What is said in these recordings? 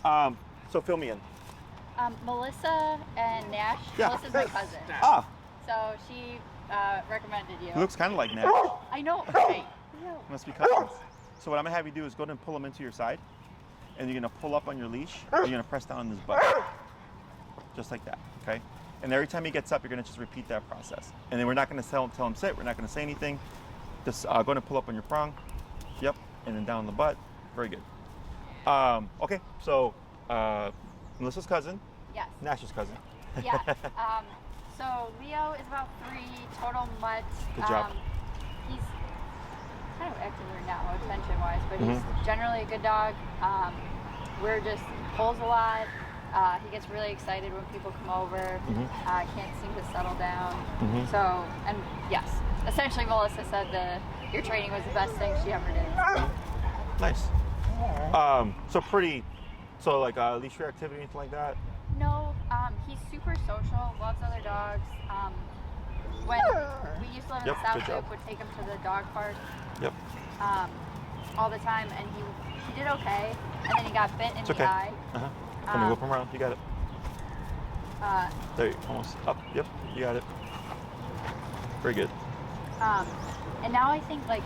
So fill me in. Melissa and Nash. Yeah. Melissa's my cousin. Ah, So she recommended you. he looks kind of like Nash. I know, right? Must be cousins. So what I'm gonna have you do is go ahead and pull him into your side, and you're gonna pull up on your leash, and you're gonna press down on his butt, just like that, okay? And every time he gets up, you're gonna just repeat that process. And then we're not gonna tell him sit. We're not gonna say anything. Just go ahead and pull up on your prong. Yep, and then down the butt. Very good. Okay, so Melissa's cousin. Yes. Nash's cousin. Yeah. So Leo is about 3, total mutt. Good job. He's kind of acting weird now, attention-wise, but he's generally a good dog. We're just pulls a lot. He gets really excited when people come over. Can't seem to settle down. So, and yes, essentially Melissa said your training was the best thing she ever did. Nice. So like leash reactivity, anything like that? No, he's super social, loves other dogs. When we used to live in the South Loop, would take him to the dog park. Yep. All the time, and he did okay, and then he got bit in the eye. Can you whip him around? You got it. There, you almost up. Yep, you got it. Very good. And now I think like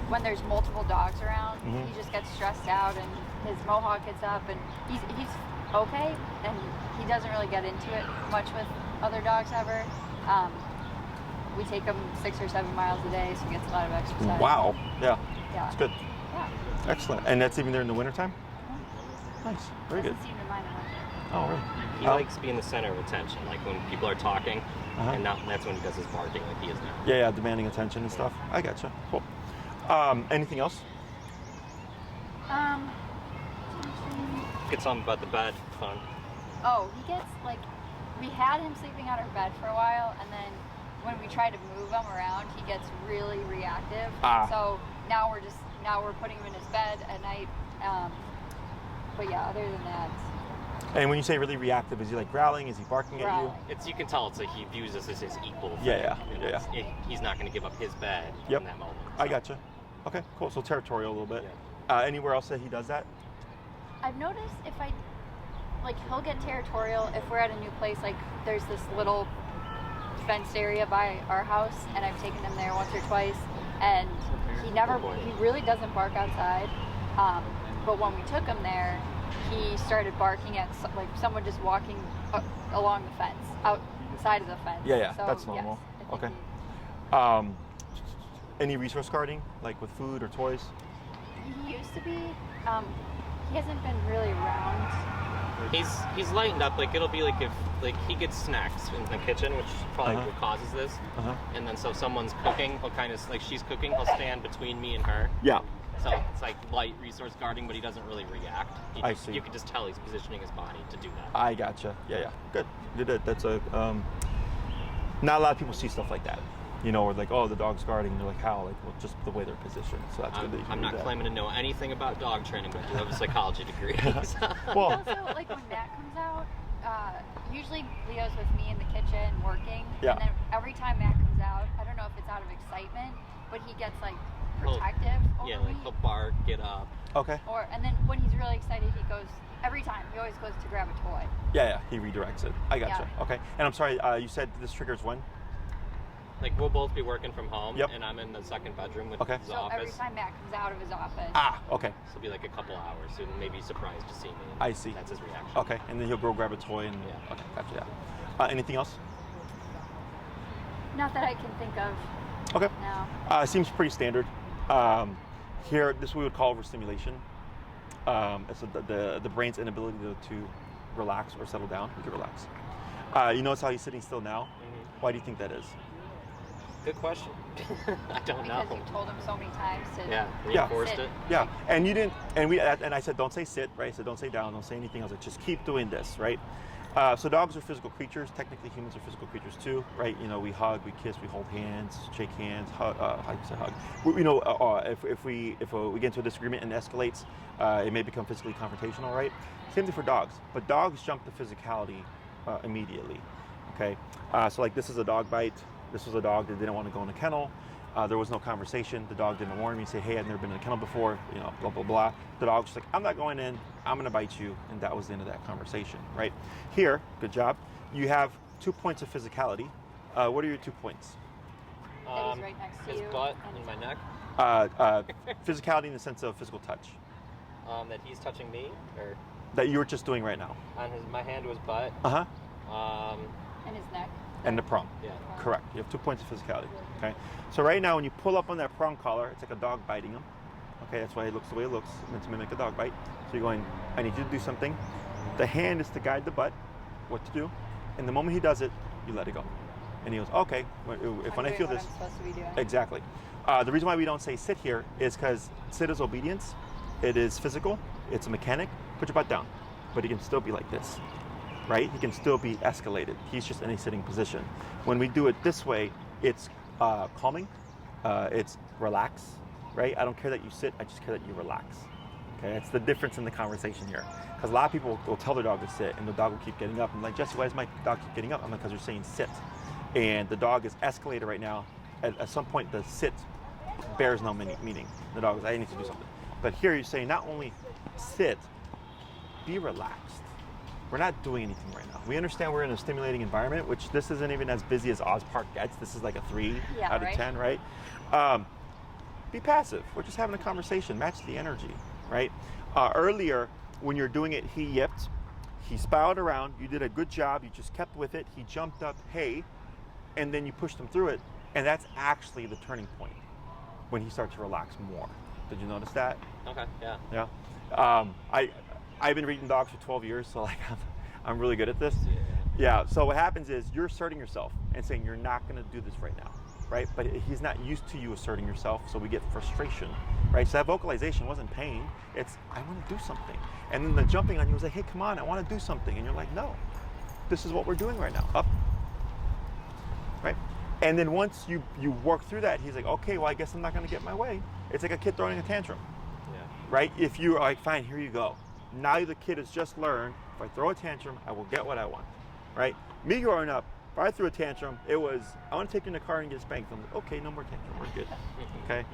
when there's multiple dogs around, he just gets stressed out, and his mohawk gets up, and he's okay, and he doesn't really get into it much with other dogs ever. We take him 6 or 7 miles a day, so he gets a lot of exercise. Wow. Yeah. That's good. Yeah. Excellent. And that's even there in the wintertime? Nice. Very good. Doesn't seem to mind much. Oh, really? He likes being the center of attention, like when people are talking, and that's when he does his barking like he is now. Yeah, demanding attention and stuff. I gotcha. Cool. Anything else? Get something about the bed, fun. Oh, he gets like, we had him sleeping on our bed for a while, and then when we try to move him around, he gets really reactive. So now we're putting him in his bed at night. But yeah, other than that. And when you say really reactive, is he like growling? Is he barking at you? You can tell it's like he views us as his equal. He's not going to give up his bed in that moment. So. I gotcha. Okay, cool. So territorial a little bit. Yeah. Anywhere else that he does that? I've noticed he'll get territorial if we're at a new place. Like there's this little fenced area by our house, and I've taken him there once or twice, and he really doesn't bark outside. But when we took him there, he started barking at like someone just walking along the fence, outside of the fence. Yeah, so, that's normal. Yes, okay. Any resource guarding, like with food or toys? He used to be. He hasn't been really around. He's lightened up. Like it'll be like if he gets snacks in the kitchen, which is probably what causes this. And then so if someone's cooking, he'll kind of like she's cooking, he'll stand between me and her. Yeah. So it's like light resource guarding, but he doesn't really react. I see. You can just tell he's positioning his body to do that. I gotcha. Yeah. Good. That's not a lot of people see stuff like that. You know, or like, oh, the dog's guarding. And they're like, how? Like, well, just the way they're positioned. So that's good that you can I'm do not that. claiming to know anything about dog training, but I do have a psychology degree. Well, also, like when Matt comes out, usually Leo's with me in the kitchen working, Yeah. and then every time Matt comes out, I don't know if it's out of excitement, but he gets like protective over me. Like he'll bark, get up. Okay. And then when he's really excited, he goes every time. He always goes to grab a toy. Yeah. He redirects it. I gotcha. Yeah. Okay. And I'm sorry. You said this triggers when? Like we'll both be working from home, Yep. and I'm in the second bedroom with his so office. every time Matt comes out of his office. Okay. So it'll be like a couple hours, so maybe surprised to see me. I see. That's his reaction. Okay, and then he'll go grab a toy and okay, gotcha. Yeah. Anything else? Not that I can think of. Okay. No. Seems pretty standard. Here, this we would call overstimulation. It's the brain's inability to relax or settle down. We can relax. You notice how he's sitting still now? Why do you think that is? Good question. I don't know. Because you told him so many times to reinforced it. Yeah, and you didn't, and I said, don't say sit, right? I said, don't say down, don't say anything. I was like, just keep doing this, right? So dogs are physical creatures. Technically, humans are physical creatures too, right? You know, we hug, we kiss, we hold hands, shake hands, hug. If we get into a disagreement and escalates, it may become physically confrontational, right? Same thing for dogs, but dogs jump to physicality immediately. Okay, so like this is a dog bite. This was a dog that didn't want to go in a kennel. There was no conversation. The dog didn't warn me, say, hey, I've never been in a kennel before, you know, blah, blah, blah. The dog's just like, I'm not going in, I'm gonna bite you, and that was the end of that conversation, right? Here, good job, you have 2 points of physicality. What are your 2 points? That he's right next to his you. butt and my neck. Physicality in the sense of physical touch. That he's touching me, or That you were just doing right now. on my hand to his butt. Uh-huh. And his neck. And the prong. Yeah. Correct. You have 2 points of physicality. Okay. So right now, when you pull up on that prong collar, it's like a dog biting him. Okay. That's why it looks the way it looks, meant to mimic a dog bite. So you're going, I need you to do something. The hand is to guide the butt, what to do. And the moment he does it, you let it go. And he goes, okay. When I feel this, I'm supposed to be doing. exactly. The reason why we don't say sit here is because sit is obedience. It is physical. It's a mechanic. Put your butt down. But he can still be like this. Right? He can still be escalated. He's just in a sitting position. When we do it this way, it's calming. It's relax, right? I don't care that you sit, I just care that you relax. Okay, that's the difference in the conversation here. Because a lot of people will tell their dog to sit, and the dog will keep getting up. I'm like, Jesse, why does my dog keep getting up? I'm like, because you're saying sit. And the dog is escalated right now. At some point, the sit bears no meaning. The dog is, I need to do something. But here you're saying not only sit, be relaxed. We're not doing anything right now. We understand we're in a stimulating environment, which this isn't even as busy as Oz Park gets. This is like a 3 out of 10, right? Be passive. We're just having a conversation. Match the energy, right? Earlier, when you're doing it, he yipped. He spowed around. You did a good job. You just kept with it. He jumped up, hey, and then you pushed him through it. And that's actually the turning point when he starts to relax more. Did you notice that? Okay. Yeah. Yeah. I've been reading dogs for 12 years, so like I'm really good at this. Yeah, so what happens is you're asserting yourself and saying you're not gonna do this right now, right? But he's not used to you asserting yourself, so we get frustration, right? So that vocalization wasn't pain, it's I wanna do something. And then the jumping on you was like, hey, come on, I wanna do something. And you're like, no, this is what we're doing right now, up, right? And then once you work through that, he's like, okay, well, I guess I'm not gonna get my way. It's like a kid throwing a tantrum, right? If you're like, fine, here you go. Now the kid has just learned, if I throw a tantrum, I will get what I want, right? Me growing up, if I threw a tantrum, it was, I want to take you in the car and get spanked. I'm like, okay, no more tantrum, we're good, okay?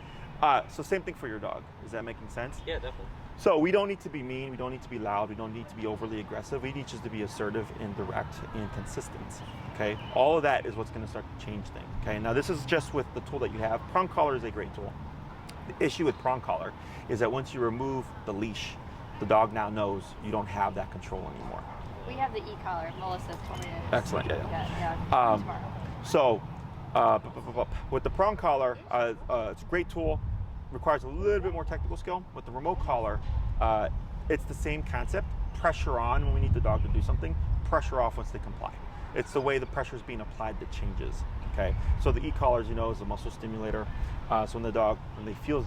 So same thing for your dog. Is that making sense? Yeah, definitely. So we don't need to be mean, we don't need to be loud, we don't need to be overly aggressive. We need just to be assertive and direct and consistent, okay? All of that is what's gonna start to change things, okay? Now this is just with the tool that you have. Prong collar is a great tool. The issue with prong collar is that once you remove the leash, the dog now knows you don't have that control anymore. We have the e-collar. Melissa told me to. Excellent, yeah. Tomorrow. So, with the prong collar, it's a great tool. Requires a little bit more technical skill. With the remote collar, it's the same concept. Pressure on when we need the dog to do something. Pressure off once they comply. It's the way the pressure is being applied that changes. Okay. So the e-collar, as you know, is a muscle stimulator. So when the dog, when they feel it,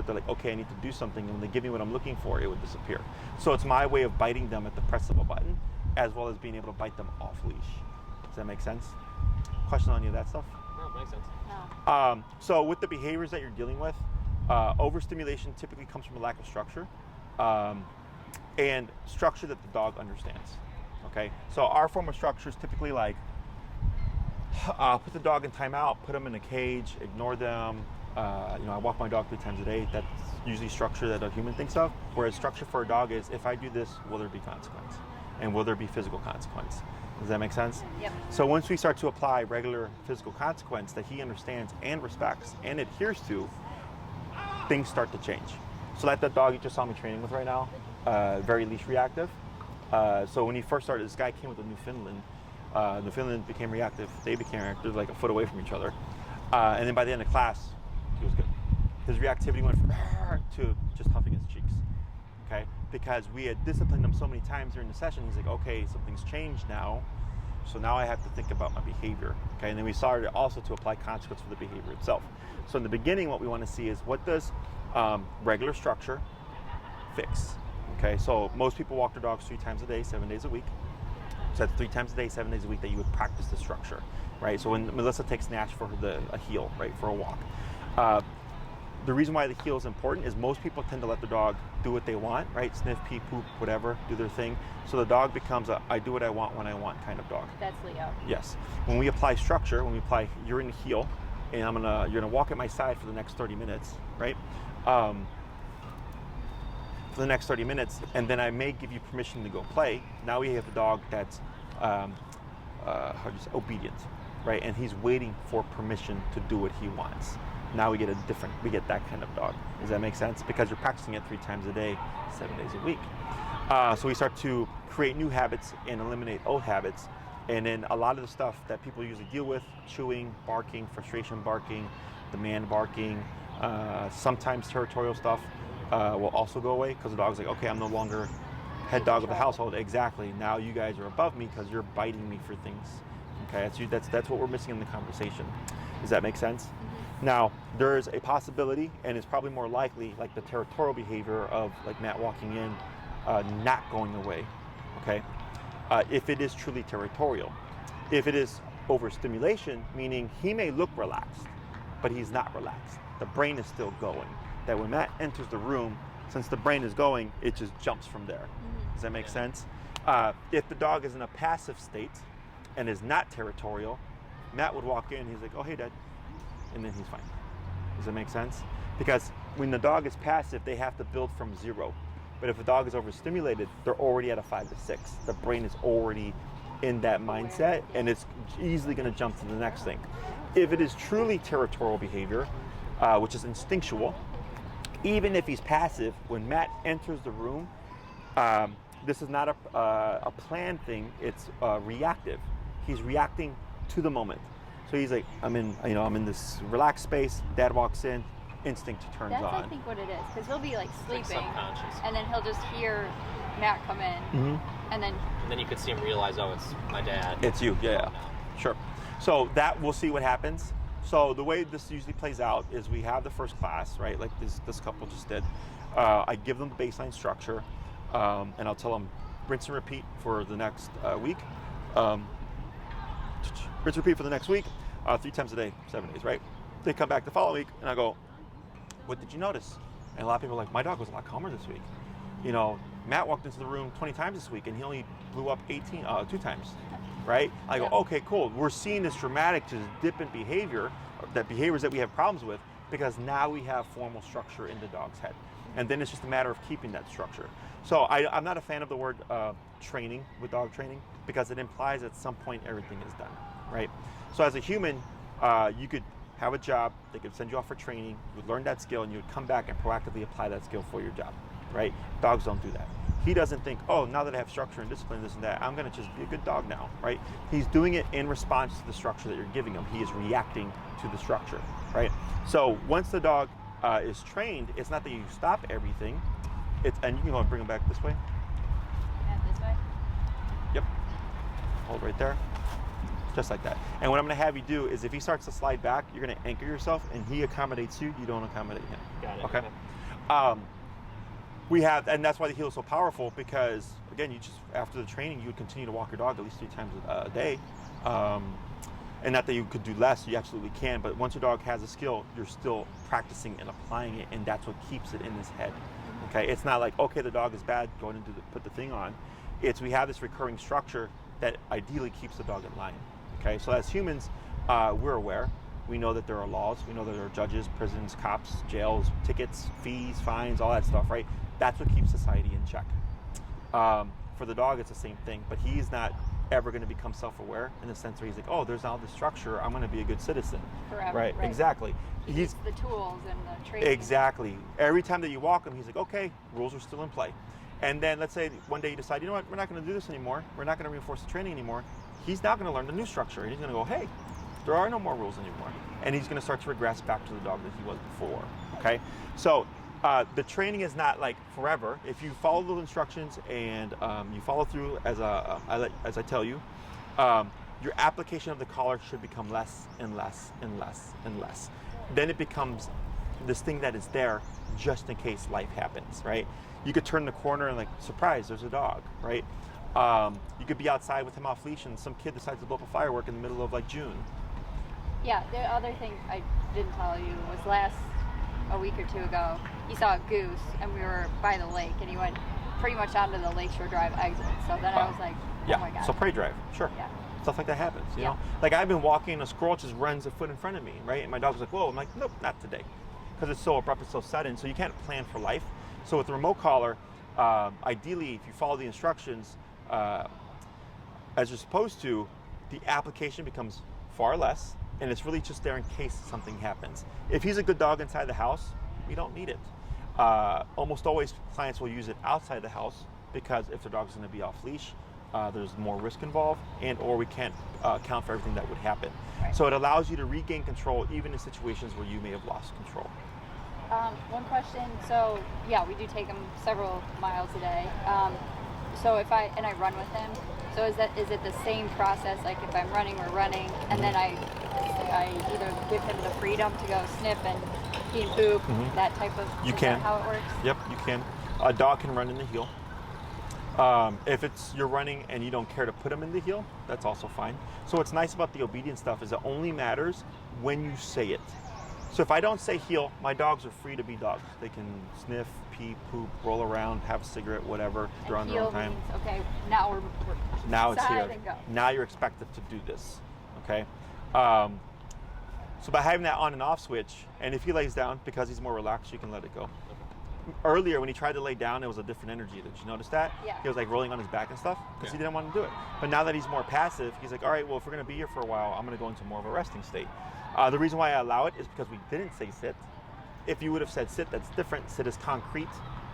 they're like, okay, I need to do something. And when they give me what I'm looking for, it would disappear. So it's my way of biting them at the press of a button, as well as being able to bite them off leash. Does that make sense? Question on any of that stuff? No, it makes sense. No. So with the behaviors that you're dealing with, overstimulation typically comes from a lack of structure, and structure that the dog understands. Okay, so our form of structure is typically like, put the dog in timeout, put them in a cage, ignore them. I walk my dog 3 times a day. That's usually structure that a human thinks of. Whereas structure for a dog is, if I do this, will there be consequence? And will there be physical consequence? Does that make sense? Yep. So once we start to apply regular physical consequence that he understands and respects and adheres to, things start to change. So like that dog you just saw me training with right now, very leash reactive. So when he first started, this guy came with a Newfoundland. Newfoundland became reactive. They became reactive, like a foot away from each other. And then by the end of class, he was good. His reactivity went from to just huffing his cheeks. Okay, because we had disciplined him so many times during the session. He's like, okay, something's changed now. So now I have to think about my behavior. Okay, and then we started also to apply consequence for the behavior itself. So in the beginning, what we want to see is, what does regular structure fix? Okay, so most people walk their dogs 3 times a day, 7 days a week. So that's 3 times a day, 7 days a week that you would practice the structure, right? So when Melissa takes Nash for a heel, right, for a walk, the reason why the heel is important is most people tend to let the dog do what they want, right? Sniff, pee, poop, whatever, do their thing. So the dog becomes a I do what I want when I want kind of dog. That's Leo. Yes. When we apply structure, when we apply, you're in the heel, and you're gonna walk at my side for the next 30 minutes, right? For the next 30 minutes, and then I may give you permission to go play. Now we have a dog that's obedient, right? And he's waiting for permission to do what he wants. Now we get that kind of dog. Does that make sense? Because you're practicing it 3 times a day, 7 days a week. So we start to create new habits and eliminate old habits. And then a lot of the stuff that people usually deal with, chewing, barking, frustration barking, demand barking, sometimes territorial stuff, will also go away because the dog's like, okay, I'm no longer head dog of the household. Exactly. Now you guys are above me because you're biting me for things. Okay, that's what we're missing in the conversation. Does that make sense? Mm-hmm. Now, there's a possibility, and it's probably more likely, like the territorial behavior of like Matt walking in, not going away. Okay, if it is truly territorial. If it is overstimulation, meaning he may look relaxed, but he's not relaxed. The brain is still going. That when Matt enters the room, since the brain is going, it just jumps from there. Mm-hmm. Does that make sense? If the dog is in a passive state and is not territorial, Matt would walk in, he's like, oh, hey, Dad, and then he's fine. Does that make sense? Because when the dog is passive, they have to build from 0. But if a dog is overstimulated, they're already at a 5 to 6. The brain is already in that mindset, and it's easily going to jump to the next thing. If it is truly territorial behavior, which is instinctual, even if he's passive, when Matt enters the room, this is not a planned thing. It's reactive. He's reacting to the moment. So he's like, I'm in this relaxed space. Dad walks in, instinct turns on. That's I think what it is, because he'll be like sleeping, like and then he'll just hear Matt come in, mm-hmm. and then you could see him realize, oh, it's my dad. It's you, yeah, sure. So that we'll see what happens. So the way this usually plays out is we have the first class, right? Like this couple just did. I give them the baseline structure, and I'll tell them rinse and repeat for the next week. Rinse and repeat for the next week, 3 times a day, 7 days, right? They come back the following week, and I go, what did you notice? And a lot of people are like, my dog was a lot calmer this week. You know, Matt walked into the room 20 times this week, and he only blew up 2 times. Right? I go, okay, cool. We're seeing this dramatic just dip in behaviors that we have problems with, because now we have formal structure in the dog's head. And then it's just a matter of keeping that structure. So I'm not a fan of the word training with dog training, because it implies at some point everything is done, right? So as a human, you could have a job, they could send you off for training, you would learn that skill, and you would come back and proactively apply that skill for your job, right? Dogs don't do that. He doesn't think, oh, now that I have structure and discipline, this and that, I'm going to just be a good dog now, right? He's doing it in response to the structure that you're giving him. He is reacting to the structure, right? So once the dog is trained, it's not that you stop everything. And you can go and bring him back this way. Yeah, this way? Yep. Hold right there. Just like that. And what I'm going to have you do is if he starts to slide back, you're going to anchor yourself, and he accommodates you. You don't accommodate him. Got it. Okay? We have, and that's why the heel is so powerful, because again, you just, after the training, you would continue to walk your dog at least 3 times a day. And not that you could do less, you absolutely can, but once your dog has a skill, you're still practicing and applying it, and that's what keeps it in his head. Okay, it's not like, okay, the dog is bad, go ahead and put the thing on. It's, we have this recurring structure that ideally keeps the dog in line. Okay, so as humans, we're aware. We know that there are laws. We know that there are judges, prisons, cops, jails, tickets, fees, fines, all that stuff, right? That's what keeps society in check. For the dog, it's the same thing, but he's not ever going to become self-aware in the sense where he's like, oh, there's all this structure, I'm going to be a good citizen. Forever, right? Exactly. He's the tools and the training. Exactly. Every time that you walk him, he's like, okay, rules are still in play. And then let's say one day you decide, you know what, we're not going to do this anymore. We're not going to reinforce the training anymore. He's now going to learn the new structure, and he's going to go, hey, there are no more rules anymore. And he's going to start to regress back to the dog that he was before. Okay? So the training is not like forever. If you follow the instructions and you follow through as I tell you, your application of the collar should become less and less and less and less. Then it becomes this thing that is there just in case life happens, right? You could turn the corner and like, surprise, there's a dog, right? You could be outside with him off leash and some kid decides to blow up a firework in the middle of like June. Yeah, the other thing I didn't tell you was a week or 2 ago, he saw a goose and we were by the lake and he went pretty much onto the Lakeshore Drive exit. So then I was like, oh my God. So prey drive, sure. Yeah. stuff like that happens, you Yeah. know? Like I've been walking and a squirrel just runs a foot in front of me, right? And my dog's like, whoa. I'm like, nope, not today. Because it's so abrupt, it's so sudden. So you can't plan for life. So with the remote collar, ideally, if you follow the instructions as you're supposed to, the application becomes far less, and it's really just there in case something happens. If he's a good dog inside the house, we don't need it. Almost always clients will use it outside the house because if their dog's going to be off leash, there's more risk involved, and or we can't account for everything that would happen. Right. So it allows you to regain control even in situations where you may have lost control. One question. So yeah, we do take him several miles a day. So if I run with him, so is it the same process? Like if I'm running, we're running, and then I either give him the freedom to go sniff and pee and poop, that type of. You is can. That how it works? Yep, you can. A dog can run in the heel. If you're running and you don't care to put them in the heel, that's also fine. So what's nice about the obedience stuff is it only matters when you say it. So if I don't say heel, my dogs are free to be dogs. They can sniff, pee, poop, roll around, have a cigarette, whatever. They're on their own time. Means, okay, now we're Now it's side here. and go. Now you're expected to do this. Okay. So by having that on and off switch, and if he lays down because he's more relaxed, you can let it go. Earlier when he tried to lay down, it was a different energy. Did you notice that? Yeah. He was like rolling on his back and stuff because he didn't want to do it. But now that he's more passive, he's like, all right, well, if we're going to be here for a while, I'm going to go into more of a resting state. The reason why I allow it is because we didn't say sit. If you would have said sit, that's different. Sit is concrete.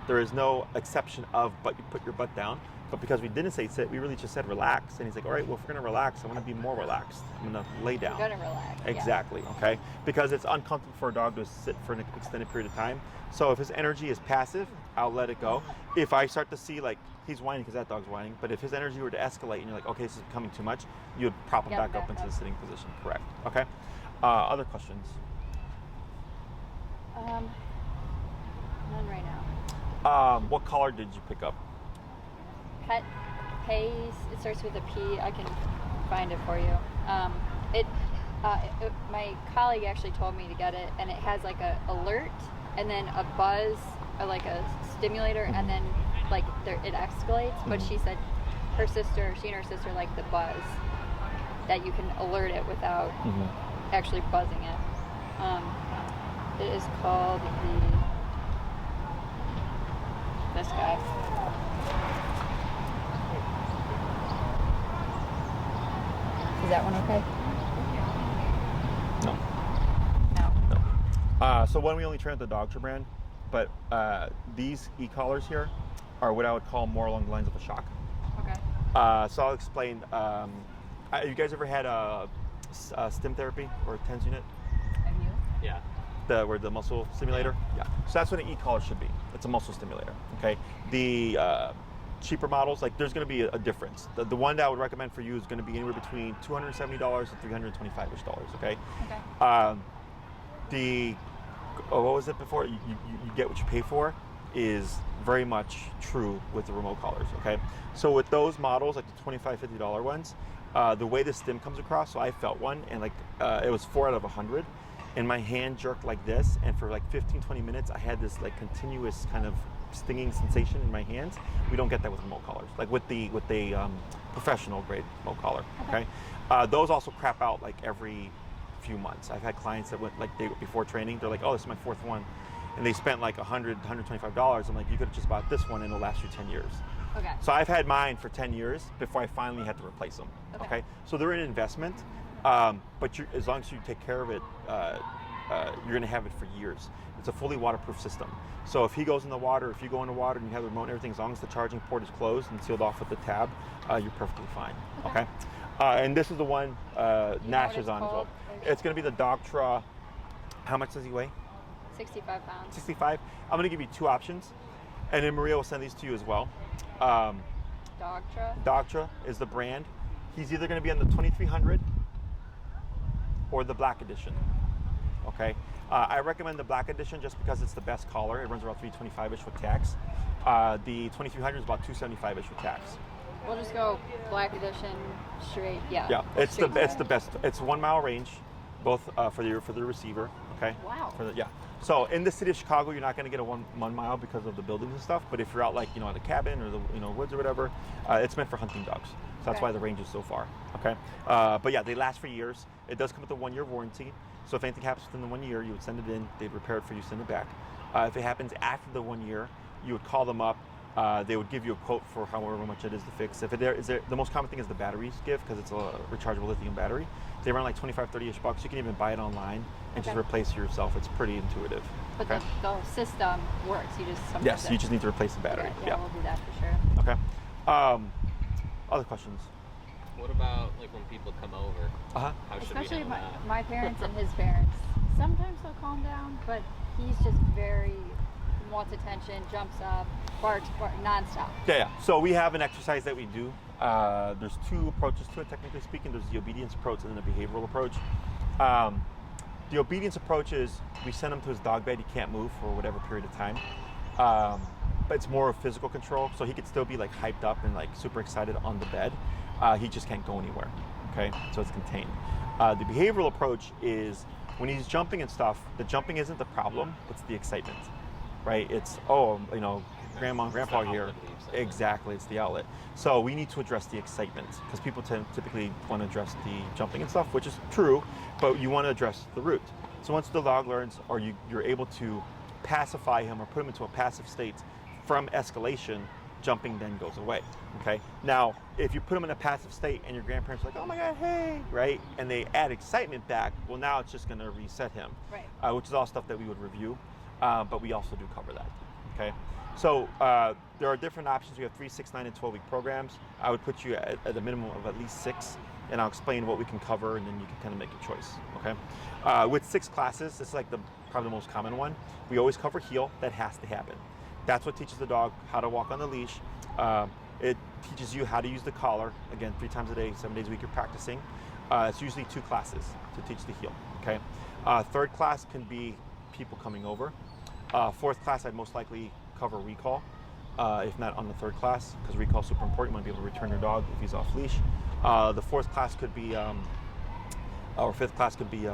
There is no exception of but you put your butt down. But because we didn't say sit, we really just said relax. And he's like, all right, well, if we're going to relax, I want to be more relaxed. I'm going to lay down. You're gonna relax. yeah. Exactly, okay? Because it's uncomfortable for a dog to sit for an extended period of time. So if his energy is passive, I'll let it go. If I start to see like he's whining because that dog's whining, but if his energy were to escalate and you're like, okay, this is becoming too much, you would prop him Get him back up back into up. the sitting position, correct? Okay? Other questions? None right now. What collar did you pick up? Pet Pays. It starts with a P. I can find it for you. My colleague actually told me to get it, and it has like a alert, and then a buzz, or like a stimulator, and then like it escalates. But she said she and her sister like the buzz, that you can alert it without actually buzzing it. It is called this guy. Is that one okay? No. No. So one, we only train at the Dogtra brand, but these e-collars here are what I would call more along the lines of a shock. Okay. So I'll explain. You guys ever had a stim therapy or a TENS unit? Have you? Yeah. Where the muscle stimulator? Yeah. So that's what an e-collar should be. It's a muscle stimulator. Okay. The cheaper models, like there's going to be a difference. The one that I would recommend for you is going to be anywhere between $270 and $325-ish. Okay. Okay. What was it before? You get what you pay for is very much true with the remote collars. Okay. So with those models, like the $25, $50 ones, the way the stim comes across, so I felt one, and like it was 4 out of 100, and my hand jerked like this, and for like 15-20 minutes I had this like continuous kind of stinging sensation in my hands. We don't get that with remote collars, like with the professional grade remote collar. Okay. Those also crap out like every few months. I've had clients that went like before training, they're like, oh, this is my 4th one, and they spent like $100, $125. I'm like, you could have just bought this one and it'll last you 10 years. Okay. So I've had mine for 10 years before I finally had to replace them. Okay. So they're an investment, but as long as you take care of it, you're going to have it for years. It's a fully waterproof system. So if he goes in the water, if you go in the water and you have the remote and everything, as long as the charging port is closed and sealed off with the tab, you're perfectly fine. Okay. And this is the one Nash is on as well. It's going to be the Dogtra. How much does he weigh? 65 pounds. 65. I'm going to give you 2 options, and then Maria will send these to you as well. Dogtra. Dogtra is the brand. He's either going to be on the 2300 or the Black Edition. Okay. I recommend the Black Edition just because it's the best collar. It runs around $325-ish with tax. The 2300 is about $275-ish with tax. We'll just go Black Edition straight. Yeah. Yeah, it's straight the best. It's 1 mile range, both for the receiver. Okay. Wow. So in the city of Chicago, you're not going to get a one mile because of the buildings and stuff. But if you're out like, in a cabin or the woods or whatever, it's meant for hunting dogs. So that's why the range is so far. Okay. But yeah, they last for years. It does come with a 1-year warranty. So if anything happens within the 1 year, you would send it in, they'd repair it for you, send it back. If it happens after the 1 year, you would call them up. They would give you a quote for however much it is to fix. If the most common thing is the batteries give, because it's a rechargeable lithium battery. They run like 25, 30-ish bucks. You can even buy it online and just replace it yourself. It's pretty intuitive. But the system works. You just sometimes yes, you just need to replace the battery. Yeah, we'll do that for sure. Okay. Other questions? What about like when people come over? How should Especially we handle that? my parents and his parents. Sometimes they'll calm down, but he's just wants attention, jumps up, barks nonstop. Yeah. So we have an exercise that we do. There's 2 approaches to it, technically speaking. There's the obedience approach and then the behavioral approach. The obedience approach is we send him to his dog bed. He can't move for whatever period of time. But it's more of physical control. So he could still be like hyped up and like super excited on the bed. He just can't go anywhere. Okay. So it's contained. The behavioral approach is when he's jumping and stuff, the jumping isn't the problem, it's the excitement. Right? It's, grandma and grandpa here. Exactly, it's the outlet. So we need to address the excitement because people typically want to address the jumping and stuff, which is true, but you want to address the root. So once the dog learns or you're able to pacify him or put him into a passive state from escalation, jumping then goes away, okay? Now, if you put him in a passive state and your grandparents are like, oh my God, hey, right? And they add excitement back, well, now it's just gonna reset him, right. Which is all stuff that we would review, but we also do cover that, okay? So there are different options. We have 3, 6, 9, and 12-week programs. I would put you at a minimum of at least 6, and I'll explain what we can cover, and then you can kind of make a choice, okay? With 6 classes, this is like probably the most common one. We always cover heel. That has to happen. That's what teaches the dog how to walk on the leash. It teaches you how to use the collar. Again, 3 times a day, 7 days a week you're practicing. It's usually 2 classes to teach the heel, okay? 3rd class can be people coming over. 4th class, I'd most likely cover recall, if not on the 3rd class, because recall is super important. You want to be able to return your dog if he's off leash. The 4th class could be, or 5th class could be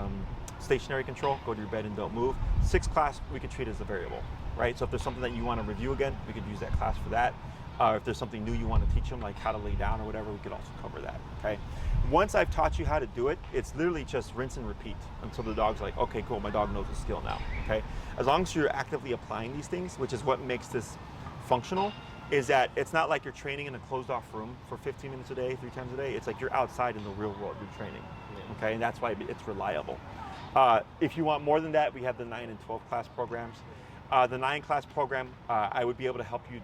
stationary control, go to your bed and don't move. 6th class, we could treat as a variable, right? So if there's something that you want to review again, we could use that class for that. If there's something new you want to teach them, like how to lay down or whatever, we could also cover that, okay? Once I've taught you how to do it, it's literally just rinse and repeat until the dog's like, okay, cool, my dog knows the skill now, okay? As long as you're actively applying these things, which is what makes this functional, is that it's not like you're training in a closed off room for 15 minutes a day, 3 times a day. It's like you're outside in the real world, you're training, okay? And that's why it's reliable. If you want more than that, we have the 9 and 12 class programs. The 9 class program, I would be able to help you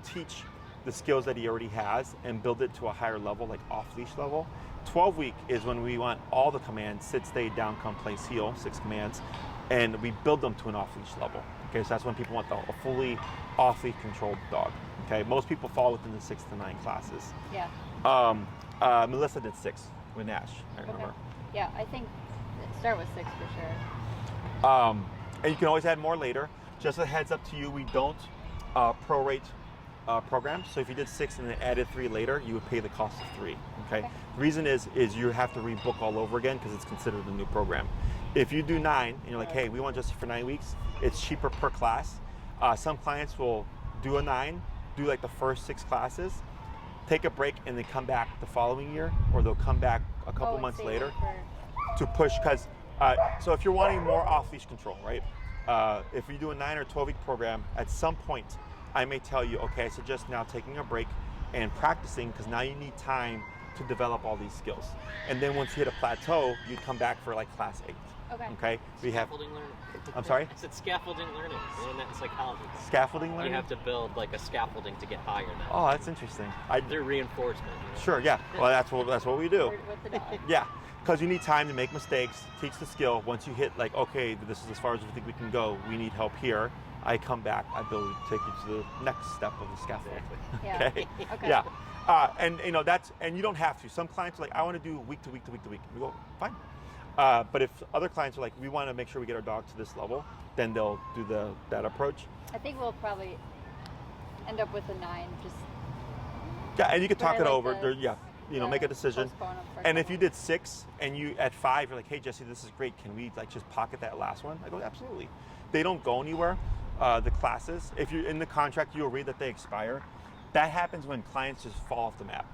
teach the skills that he already has and build it to a higher level, like off-leash level. 12-week is when we want all the commands, sit, stay, down, come, place, heel, 6 commands, and we build them to an off-leash level. Okay, so that's when people want a fully off-leash controlled dog. Okay, most people fall within the 6 to 9 classes. Yeah. Melissa did 6 with Nash, I remember. Okay. Yeah, I think start with 6 for sure. And you can always add more later. Just a heads up to you, we don't prorate programs. So if you did 6 and then added 3 later, you would pay the cost of 3. Okay. The reason is you have to rebook all over again because it's considered a new program. If you do 9 and you're like, hey, we want just for 9 weeks, it's cheaper per class. Some clients will do a 9, do like the first 6 classes, take a break, and then come back the following year, or they'll come back a couple months later to push. Because so if you're wanting more off-leash control, right? If you do a 9 or 12-week program, at some point I may tell you, okay, I suggest now taking a break and practicing, because now you need time to develop all these skills. And then once you hit a plateau, you come back for like class 8. Okay. We have. Scaffolding learning. I'm sorry? I said scaffolding learning. Isn't that in psychology? Scaffolding learning? You have to build like a scaffolding to get higher now. Oh, that's interesting. They're reinforcement. You know? Sure, yeah. Well, that's what we do. With the dog. Yeah, because you need time to make mistakes, teach the skill. Once you hit like, okay, this is as far as we think we can go, we need help here, I come back, I build, take you to the next step of the scaffold. Exactly. Yeah. Okay. Okay. Yeah. And you know and you don't have to. Some clients are like, I want to do week to week to week to week. We go, fine. But if other clients are like, we want to make sure we get our dog to this level, then they'll do that approach. I think we'll probably end up with a 9. Just yeah, and you can talk it over. The, You know, make a decision. And if you did 6 and you at 5, you're like, hey Jesse, this is great. Can we like just pocket that last one? I go, absolutely. they don't go anywhere. The classes, if you're in the contract, you'll read that they expire. That happens when clients just fall off the map.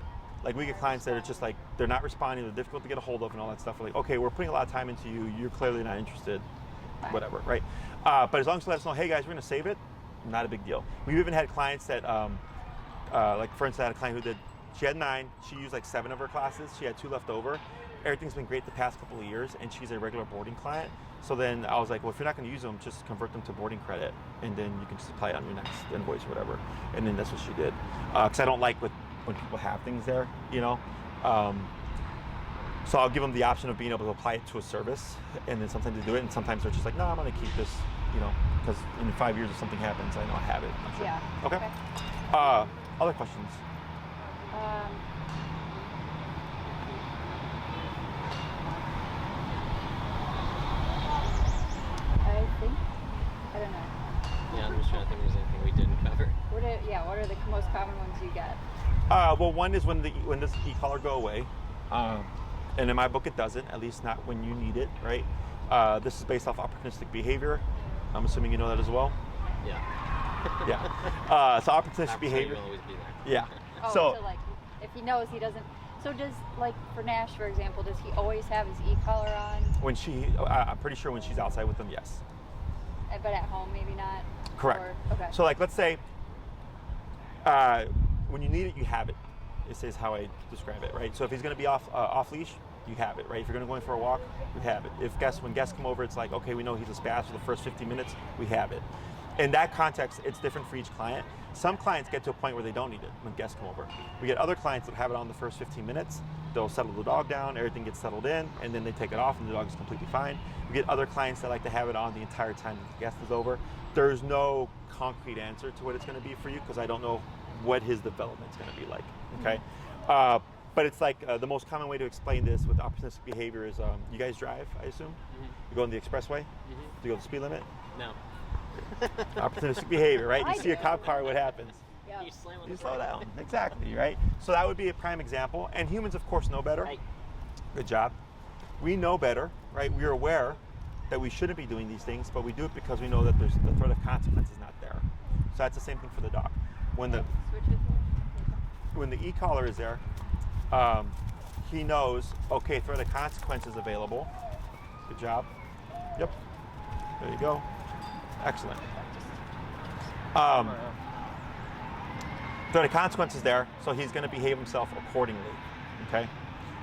Like we get clients that are just like, they're not responding, they're difficult to get a hold of and all that stuff. We're like, okay, we're putting a lot of time into you, you're clearly not interested, whatever, right? But as long as you let us know, hey guys, we're gonna save it, not a big deal. We've even had clients that, like for instance, I had a client who she had 9, she used like 7 of her classes, she had 2 left over. Everything's been great the past couple of years, and she's a regular boarding client. So then I was like, well, if you're not gonna use them, just convert them to boarding credit, and then you can just apply it on your next invoice or whatever. And then that's what she did. Because I don't like when people have things there, you know? So I'll give them the option of being able to apply it to a service, and then sometimes they do it, and sometimes they're just like, no, I'm gonna keep this, you know, because in 5 years if something happens, I know I have it. I'm sure. Yeah. Okay. Other questions? I don't know. Yeah, I'm just trying to think if there's anything we didn't cover. What are the most common ones you get? Well, one is when does e-collar go away? And in my book, it doesn't, at least not when you need it, right? This is based off opportunistic behavior. I'm assuming you know that as well. Yeah. Yeah. So opportunistic behavior. Will always be there. Yeah. Oh, so like, if he knows he doesn't. So does, like for Nash, for example, does he always have his e-collar on? When I'm pretty sure when she's outside with them, yes. But at home, maybe not? Correct. Okay. So like, let's say, when you need it, you have it. This is how I describe it, right? So if he's gonna be off leash, you have it, right? If you're gonna go in for a walk, you have it. When guests come over, it's like, okay, we know he's a spaz for the first 15 minutes, we have it. In that context, it's different for each client. Some clients get to a point where they don't need it when guests come over. We get other clients that have it on the first 15 minutes. They'll settle the dog down, everything gets settled in, and then they take it off and the dog is completely fine. We get other clients that like to have it on the entire time that the guest is over. There's no concrete answer to what it's gonna be for you because I don't know what his development's gonna be like, okay? But it's like the most common way to explain this with opportunistic behavior is you guys drive, I assume? Mm-hmm. You go on the expressway? Mm-hmm. Do you go the speed limit? No. Opportunistic behavior, right? You see a cop car, what happens? Yep. You slow down, exactly, right? So that would be a prime example. And humans, of course, know better. Right. Good job. We know better, right? We're aware that we shouldn't be doing these things, but we do it because we know that there's the threat of consequence is not there. So that's the same thing for the dog. When the e-collar is there, he knows, okay, threat of consequence is available. Good job. Yep. There you go. Excellent. Threat of consequence is there, so he's going to behave himself accordingly. Okay,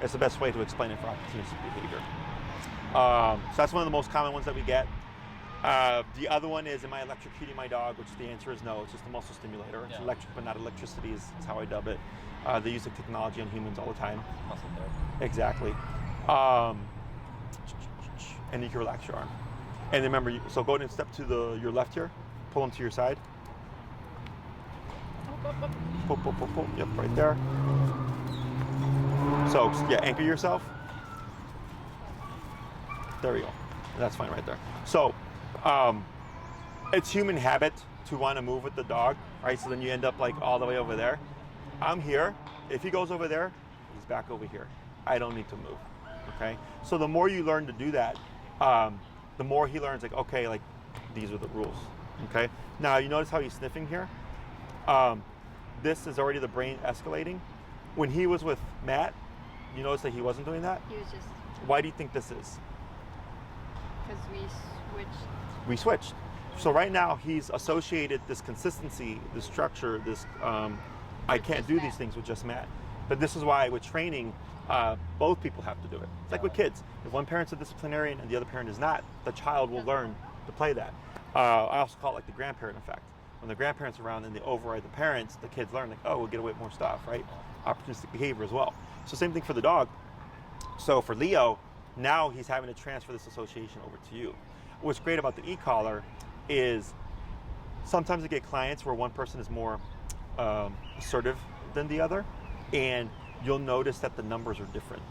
that's the best way to explain it for opportunistic behavior. So that's one of the most common ones that we get. The other one is, am I electrocuting my dog? Which the answer is no. It's just a muscle stimulator. It's electric, but not electricity is how I dub it. They use the technology on humans all the time. Muscle therapy. Exactly. And you can relax your arm. And remember, so go ahead and step to your left here. Pull them to your side. Pull, pull, pull, pull. Yep, right there. So, yeah, anchor yourself. There we go. That's fine right there. So, it's human habit to want to move with the dog, right? So then you end up like all the way over there. I'm here. If he goes over there, he's back over here. I don't need to move, okay? So the more you learn to do that, the more he learns like, okay, like these are the rules, okay? Now you notice how he's sniffing here? This is already the brain escalating. When he was with Matt, you notice that he wasn't doing that? He was just... Why do you think this is? Because we switched. We switched. So right now he's associated this consistency, this structure, this, I can't do these things with just Matt. But this is why with training, both people have to do it. It's like with kids. If one parent's a disciplinarian and the other parent is not, the child will learn to play that. I also call it like the grandparent effect. When the grandparents are around and they override the parents, the kids learn like, oh, we'll get away with more stuff, right? Opportunistic behavior as well. So same thing for the dog. So for Leo, now he's having to transfer this association over to you. What's great about the e-collar is sometimes you get clients where one person is more assertive than the other, and you'll notice that the numbers are different.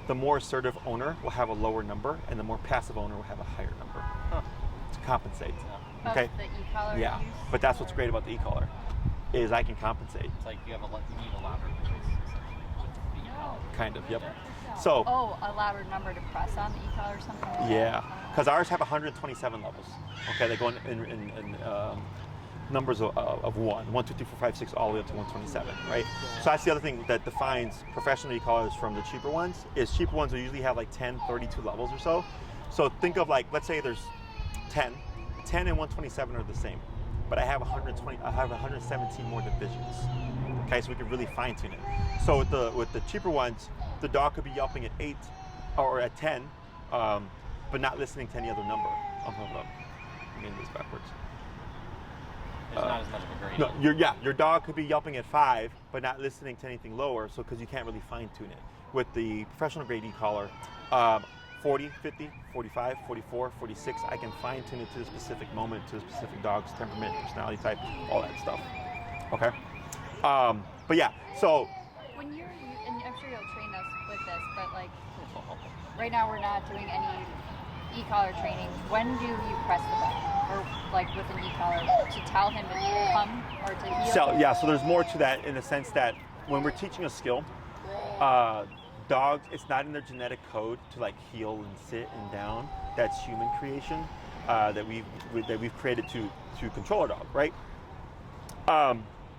The more assertive owner will have a lower number, and the more passive owner will have a higher number to compensate. Okay. The e-collar. Yeah, but that's what's great about the e-collar is I can compensate. It's like you need a louder voice. Kind of, yep. So, Oh, a louder number to press on the e-collar or something like yeah, that? because ours have 127 levels. Okay, they go in numbers of 1, 2, 3, 4, 5, 6, all the way up to 127, right? So that's the other thing that defines professional e-collars from the cheaper ones, is cheaper ones will usually have like 10, 32 levels or so. So think of like, let's say there's 10 and 127 are the same, but I have 117 more divisions. Okay, so we can really fine tune it. So with the cheaper ones, the dog could be yelping at 8 or at 10, but not listening to any other number. Oh, hold up. I'm getting this backwards. There's not as much of a gradient. No, your dog could be yelping at 5, but not listening to anything lower, so because you can't really fine tune it. With the professional grade e-collar, 40, 50, 45, 44, 46, I can fine tune it to the specific moment, to the specific dog's temperament, personality type, all that stuff. Okay? But yeah, so. When you're, and I'm sure you'll train us with this, but like, right now we're not doing any e-collar training. When do you press the button, or like with an e-collar, to tell him to come or to heel? So yeah, so there's more to that in the sense that when we're teaching a skill, dogs, it's not in their genetic code to like heel and sit and down. That's human creation that we've created to control our dog, right?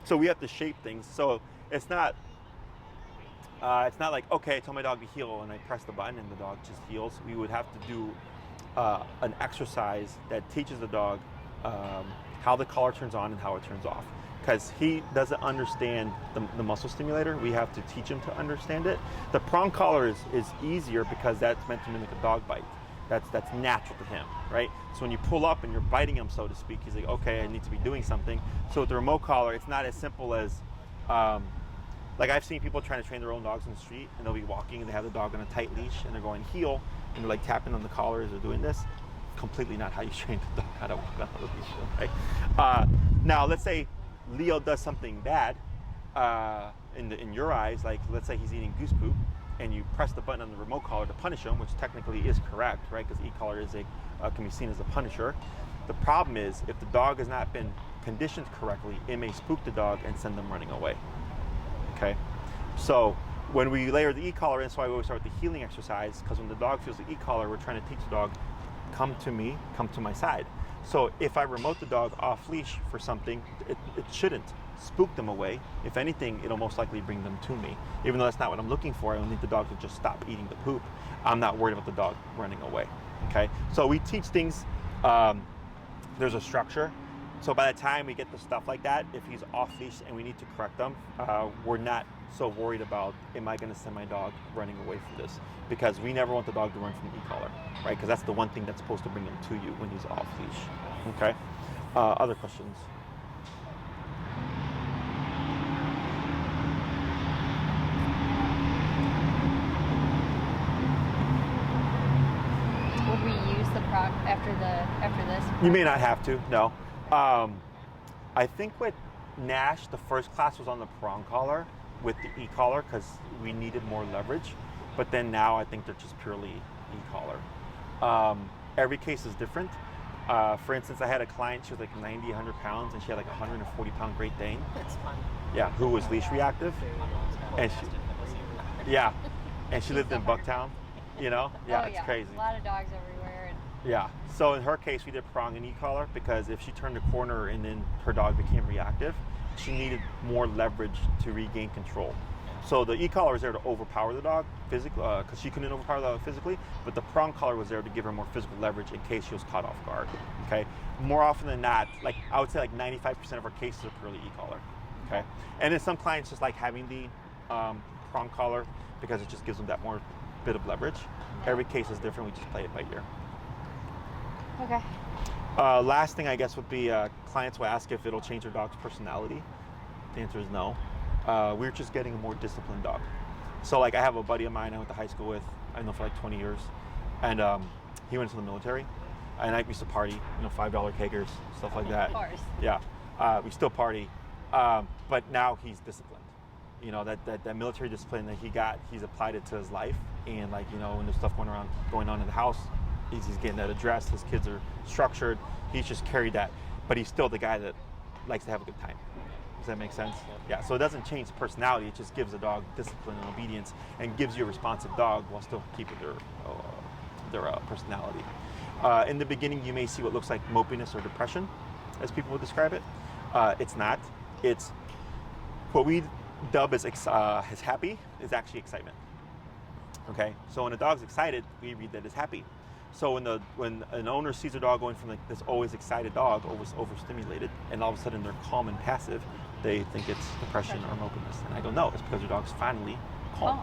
So we have to shape things. So it's not like, okay, I tell my dog to heel and I press the button and the dog just heels. We would have to do an exercise that teaches the dog how the collar turns on and how it turns off. Because he doesn't understand the muscle stimulator, we have to teach him to understand it. The prong collar is easier because that's meant to mimic a dog bite. That's natural to him, right? So when you pull up and you're biting him, so to speak, he's like, okay, I need to be doing something. So with the remote collar, it's not as simple as, like I've seen people trying to train their own dogs in the street, and they'll be walking and they have the dog on a tight leash and they're going heel and they're like tapping on the collar as they're doing this. Completely not how you train the dog how to walk on the leash, right? Now let's say Leo does something bad in your eyes, like let's say he's eating goose poop, and you press the button on the remote collar to punish him, which technically is correct, right? Because e-collar is can be seen as a punisher. The problem is if the dog has not been conditioned correctly, it may spook the dog and send them running away. Okay, so when we layer the e-collar in, that's why we always start with the healing exercise, because when the dog feels the e-collar, we're trying to teach the dog, come to me, come to my side. So if I remote the dog off leash for something, it shouldn't spook them away. If anything, it'll most likely bring them to me. Even though that's not what I'm looking for, I don't need the dog to just stop eating the poop. I'm not worried about the dog running away, okay? So we teach things, there's a structure. So by the time we get to stuff like that, if he's off leash and we need to correct them, we're not so worried about, am I gonna send my dog running away from this? Because we never want the dog to run from the e-collar, right? Because that's the one thing that's supposed to bring him to you when he's off leash, okay? Other questions? Would we use the prong after this? You may not have to, no. I think with Nash, the first class was on the prong collar with the e-collar because we needed more leverage. But then now I think they're just purely e-collar. Every case is different. For instance, I had a client, she was like 90, 100 pounds, and she had like a 140-pound Great Dane. That's fun. Yeah, who was leash reactive. And she lived in Bucktown, you know? Yeah, it's crazy. A lot of dogs everywhere. Yeah, so in her case, we did prong and e-collar because if she turned a corner and then her dog became reactive, she needed more leverage to regain control. So the e-collar was there to overpower the dog physically, because she couldn't overpower the dog physically, but the prong collar was there to give her more physical leverage in case she was caught off guard, okay? More often than not, like I would say like 95% of our cases are purely e-collar, okay? And then some clients just like having the prong collar because it just gives them that more bit of leverage. Every case is different, we just play it by ear. Okay. Last thing I guess would be clients will ask if it'll change their dog's personality. The answer is no. We're just getting a more disciplined dog. So like I have a buddy of mine I went to high school with, I know for like 20 years, and he went into the military, and I used to party, you know, $5 kegers, stuff like that. Of course. Yeah, we still party, but now he's disciplined. You know, that military discipline that he got, he's applied it to his life, and like, you know, when there's stuff going on in the house, he's getting that addressed, his kids are structured, he's just carried that, but he's still the guy that likes to have a good time. Does that make sense? Yeah, so it doesn't change personality, it just gives the dog discipline and obedience and gives you a responsive dog while still keeping their personality. In the beginning, you may see what looks like mopiness or depression, as people would describe it. It's not. It's what we dub as happy is actually excitement. Okay, so when a dog's excited, we read that as happy. So when an owner sees a dog going from like this always excited dog, always overstimulated, and all of a sudden they're calm and passive, they think it's depression or mopiness. And I go, no, it's because your dog's finally calm.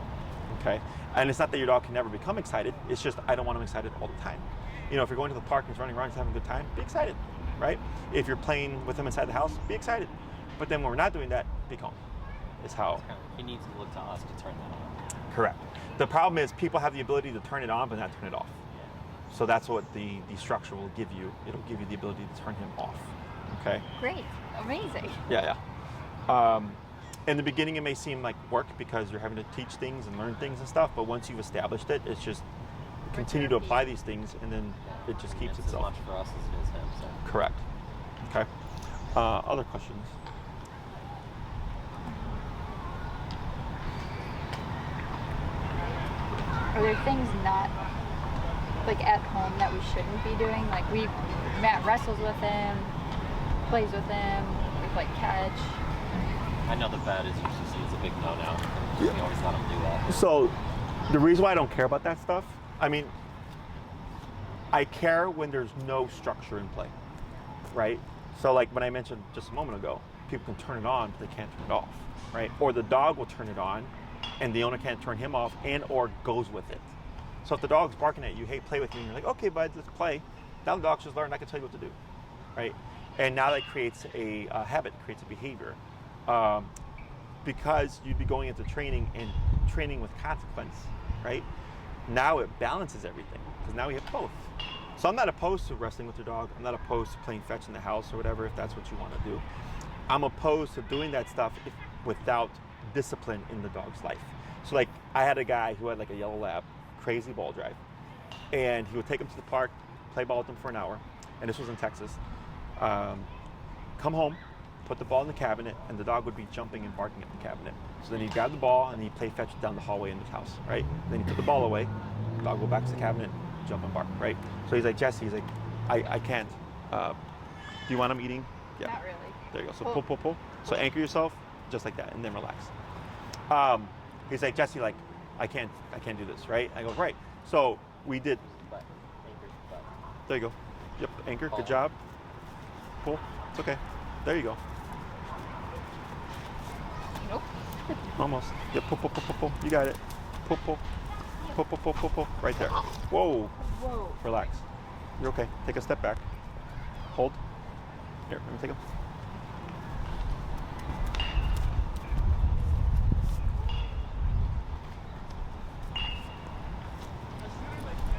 Okay, and it's not that your dog can never become excited. It's just I don't want him excited all the time. You know, if you're going to the park and he's running around, he's having a good time, be excited, right? If you're playing with him inside the house, be excited. But then when we're not doing that, be calm. Is how. He needs to look to us to turn that on. Correct. The problem is people have the ability to turn it on but not turn it off. So that's what the structure will give you. It'll give you the ability to turn him off. Okay. Great. Amazing. Yeah. In the beginning, it may seem like work because you're having to teach things and learn things and stuff. But once you've established it, it's just continue to apply these things, and then it just keeps it's itself. As much for us as it is him. So. Correct. Okay. Other questions? Are there things not like at home that we shouldn't be doing? Like Matt wrestles with him, plays with him, we play catch. I know the bed is usually it's a big no-no. We always let him do that. So the reason why I don't care about that stuff, I mean, I care when there's no structure in play, right? So like when I mentioned just a moment ago, people can turn it on, but they can't turn it off, right? Or the dog will turn it on, and the owner can't turn him off and or goes with it. So if the dog's barking at you, hey, play with me, and you're like, okay, bud, let's play. Now the dog's just learned, I can tell you what to do, right? And now that creates a habit, creates a behavior. Because you'd be going into training and training with consequence, right? Now it balances everything, because now we have both. So I'm not opposed to wrestling with your dog. I'm not opposed to playing fetch in the house or whatever, if that's what you want to do. I'm opposed to doing that stuff without discipline in the dog's life. So like I had a guy who had like a yellow lab, crazy ball drive, and he would take him to the park, play ball with him for an hour, and this was in Texas. Come home, put the ball in the cabinet, and the dog would be jumping and barking at the cabinet. So then he'd grab the ball and he'd play fetch down the hallway in the house, right? Then he put the ball away, the dog would go back to the cabinet, jump and bark, right? So he's like, Jesse, he's like, I can't. Do you want him eating? Yeah. Not really. There you go. So pull. So anchor yourself, just like that, and then relax. He's like, Jesse, like, I can't do this, right? I go, right. So we did. There you go. Yep, anchor. Good job. Pull. It's okay. There you go. Nope. Almost. Yep. Pull. You got it. Pull. Right there. Whoa. Relax. You're okay. Take a step back. Hold. Here, let me take a.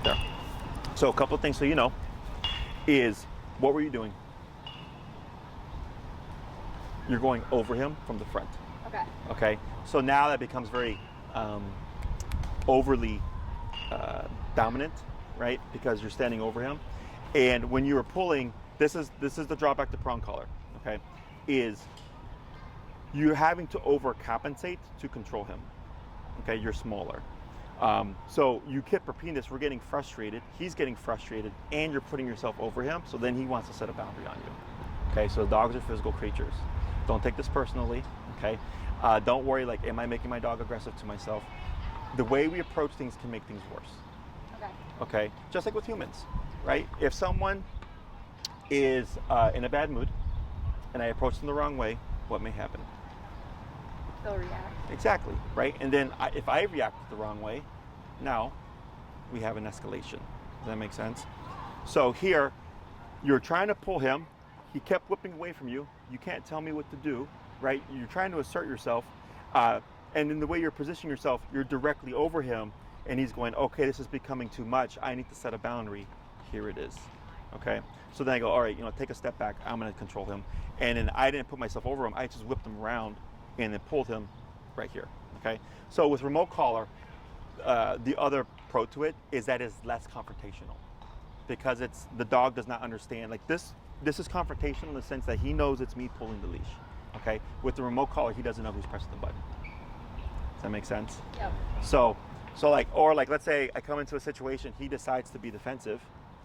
There. So a couple of things so you know is, what were you doing? You're going over him from the front. Okay. So now that becomes very overly dominant, right? Because you're standing over him. And when you were pulling, this is the drawback to prong collar, okay? Is you're having to overcompensate to control him. Okay, you're smaller. So you keep repeating this, we're getting frustrated, he's getting frustrated, and you're putting yourself over him, so then he wants to set a boundary on you. Okay, so dogs are physical creatures. Don't take this personally, okay? Don't worry, like, am I making my dog aggressive to myself? The way we approach things can make things worse. Okay, just like with humans, right? If someone is in a bad mood and I approach them the wrong way, what may happen? They'll react. Exactly, right? And then if I react the wrong way, now we have an escalation. Does that make sense? So here, you're trying to pull him. He kept whipping away from you. You can't tell me what to do, right? You're trying to assert yourself. And in the way you're positioning yourself, you're directly over him. And he's going, okay, this is becoming too much. I need to set a boundary. Here it is. Okay? So then I go, all right, take a step back. I'm going to control him. And then I didn't put myself over him. I just whipped him around and then pulled him right here. Okay? So with remote collar, the other pro to it is that it's less confrontational, because the dog does not understand. Like this is confrontational in the sense that he knows it's me pulling the leash. Okay, with the remote collar, he doesn't know who's pressing the button. Does that make sense? Yep. So like, or like, let's say I come into a situation, he decides to be defensive,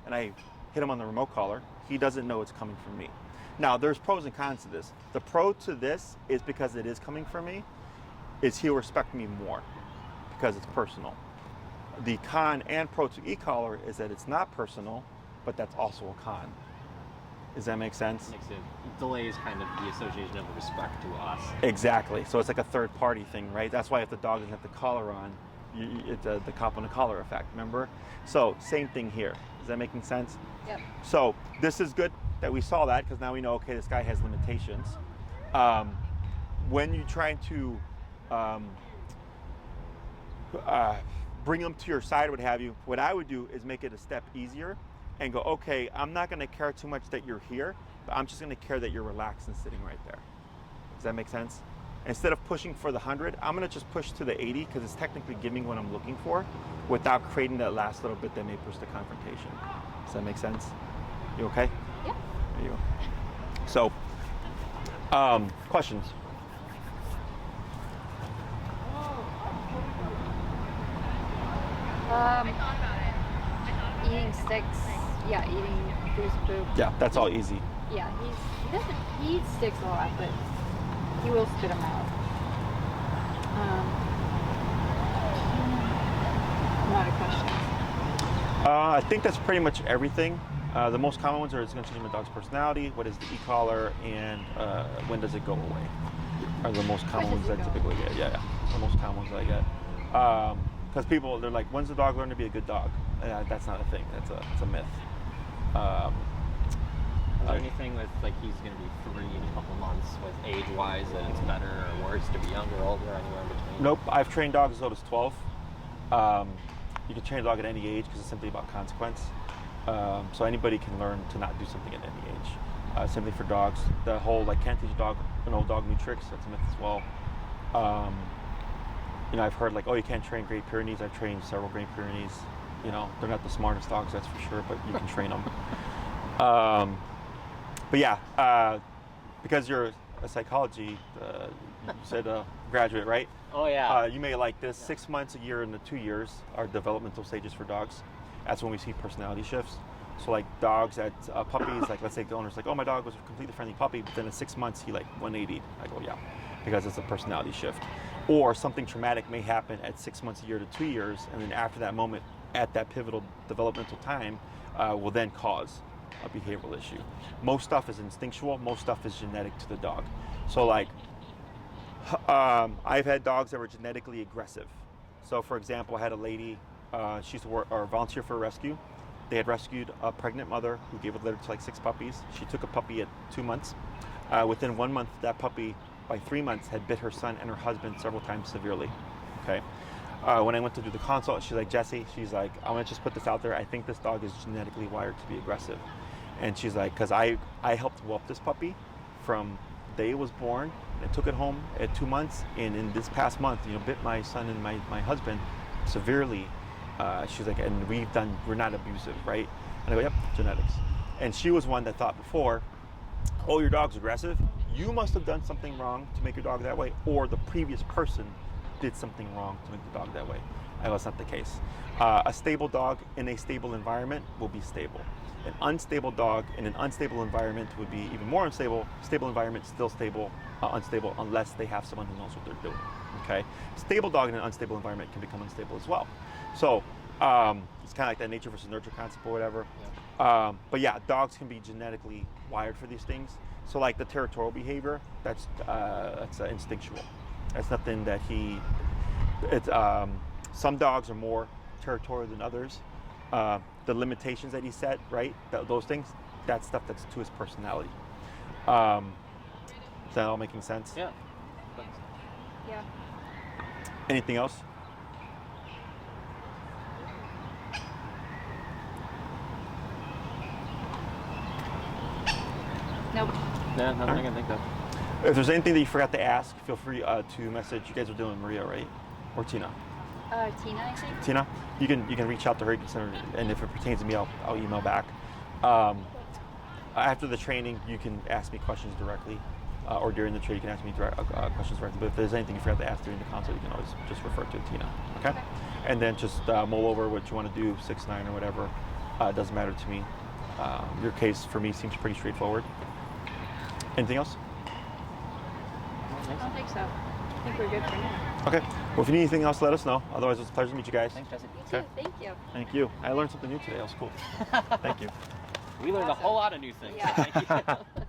and I hit him on the remote collar. He doesn't know it's coming from me. Now, there's pros and cons to this. The pro to this is because it is coming from me, is he'll respect me more because it's personal. The con and pro to e-collar is that it's not personal, but that's also a con. Does that make sense? Makes it delays kind of the association of respect to us. Exactly. So it's like a third party thing, right? That's why if the dog doesn't have the collar on, it's the cop on the collar effect, remember? So same thing here. Is that making sense? Yep. So this is good that we saw that, because now we know, okay, this guy has limitations. When you're trying to bring them to your side, what have you, what I would do is make it a step easier and go, okay, I'm not going to care too much that you're here, but I'm just going to care that you're relaxed and sitting right there. Does that make sense? Instead of pushing for the 100, I'm going to just push to the 80, because it's technically giving what I'm looking for without creating that last little bit that may push the confrontation. Does that make sense? You okay? Yeah. There you go. So, questions? Eating sticks. Yeah, eating goose poop. Yeah, that's all easy. Yeah, he eats sticks a lot, but he will spit them out. Not a question. I think that's pretty much everything. The most common ones are, it's going to change my dog's personality, what is the e-collar, and when does it go away, are the most common ones I typically get. Yeah, the most common ones I get. Because people, they're like, when's the dog learn to be a good dog? That's not a thing. It's a myth. Is there anything with, like, he's going to be 3 in a couple months, with age-wise, that it's better or worse to be younger, older, anywhere in between? Nope. I've trained dogs as old as 12. You can train a dog at any age because it's simply about consequence. So anybody can learn to not do something at any age. Simply for dogs, the whole, like, can't teach an old dog new tricks, that's a myth as well. You know, I've heard, like, oh, you can't train Great Pyrenees. I've trained several Great Pyrenees. You know, they're not the smartest dogs, that's for sure, but you can train them. But yeah, because you're a psychology, you said graduate, right? Oh, yeah. You may like this. 6 months, a year, and the 2 years are developmental stages for dogs. That's when we see personality shifts. So like dogs at puppies, like let's say the owner's like, oh, my dog was a completely friendly puppy, but then at 6 months he like 180'd. I go, yeah, because it's a personality shift. Or something traumatic may happen at 6 months, a year to 2 years, and then after that moment, at that pivotal developmental time, will then cause a behavioral issue. Most stuff is instinctual, most stuff is genetic to the dog. So like, I've had dogs that were genetically aggressive. So for example, I had a lady, she used to work or volunteer for a rescue. They had rescued a pregnant mother who gave a litter to like 6 puppies. She took a puppy at 2 months. Within 1 month, that puppy, by 3 months, had bit her son and her husband several times severely. Okay. When I went to do the consult, she's like, Jesse, she's like, I want to just put this out there. I think this dog is genetically wired to be aggressive. And she's like, because I helped whelp this puppy from the day it was born. And I took it home at 2 months. And in this past month, you know, bit my son and my husband severely. She's like, and we're not abusive, right? And I go, yep, genetics. And she was one that thought before, oh, your dog's aggressive. You must have done something wrong to make your dog that way, or the previous person did something wrong to make the dog that way. I go, that's not the case. A stable dog in a stable environment will be stable. An unstable dog in an unstable environment would be even more unstable. Stable environment, still stable, unstable, unless they have someone who knows what they're doing, okay? Stable dog in an unstable environment can become unstable as well. So it's kind of like that nature versus nurture concept or whatever. Yeah. But yeah, dogs can be genetically wired for these things. So like the territorial behavior, that's instinctual. That's nothing that some dogs are more territorial than others. The limitations that he set, right? Those things, that's stuff that's to his personality. Is that all making sense? Yeah. Yeah. Anything else? Nope. Yeah, nothing I can think of. If there's anything that you forgot to ask, feel free to message. You guys are doing Maria, right? Or Tina? Tina, I think. Tina, you can reach out to her, you can send her, and if it pertains to me, I'll email back. After the training, you can ask me questions directly, or during the training, you can ask me questions directly. But if there's anything you forgot to ask during the consult, you can always just refer to Tina. Okay? And then just mull over what you want to do, 6-9 or whatever. It doesn't matter to me. Your case for me seems pretty straightforward. Anything else? I don't think so. I think we're good for now. Okay. Well, if you need anything else, let us know. Otherwise, it was a pleasure to meet you guys. Thanks, Jesse. You too. Okay. Thank you. Thank you. I learned something new today. That was cool. Thank you. We learned a whole lot of new things. Yeah. So thank you.